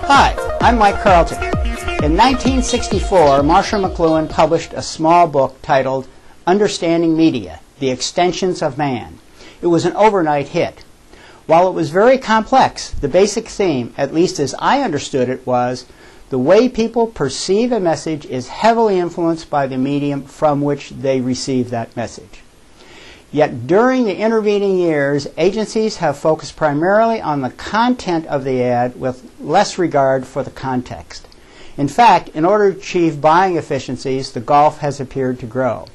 Hi, I'm Mike Carlton. In 1964, Marshall McLuhan published a small book titled Understanding Media, The Extensions of Man. It was an overnight hit. While it was very complex, the basic theme, at least as I understood it, was the way people perceive a message is heavily influenced by the medium from which they receive that message. Yet during the intervening years, agencies have focused primarily on the content of the ad with less regard for the context. In fact, in order to achieve buying efficiencies, the gulf has appeared to grow.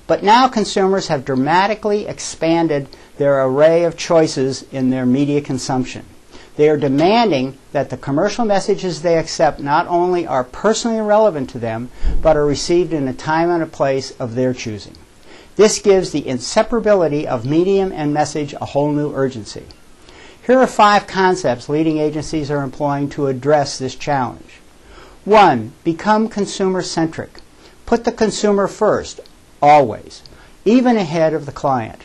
But now consumers have dramatically expanded their array of choices in their media consumption. They are demanding that the commercial messages they accept not only are personally relevant to them, but are received in a time and a place of their choosing. This gives the inseparability of medium and message a whole new urgency. Here are 5 concepts leading agencies are employing to address this challenge. 1. Become consumer-centric. Put the consumer first, always, even ahead of the client.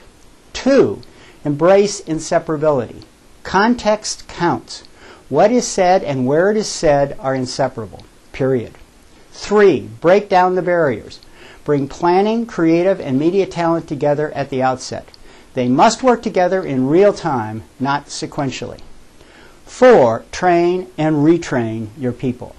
2. Embrace inseparability. Context counts. What is said and where it is said are inseparable, period. 3. Break down the barriers. Bring planning, creative, and media talent together at the outset. They must work together in real time, not sequentially. 4. Train and retrain your people.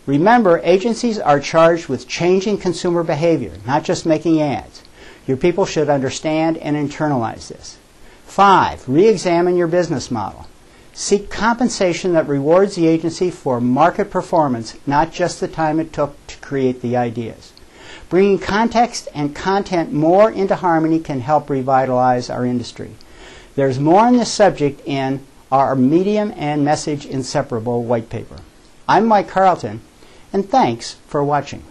Remember, agencies are charged with changing consumer behavior, not just making ads. Your people should understand and internalize this. 5. Re-examine your business model. Seek compensation that rewards the agency for market performance, not just the time it took to create the ideas. Bringing context and content more into harmony can help revitalize our industry. There's more on this subject in our Medium and Message Inseparable white paper. I'm Mike Carlton, and thanks for watching.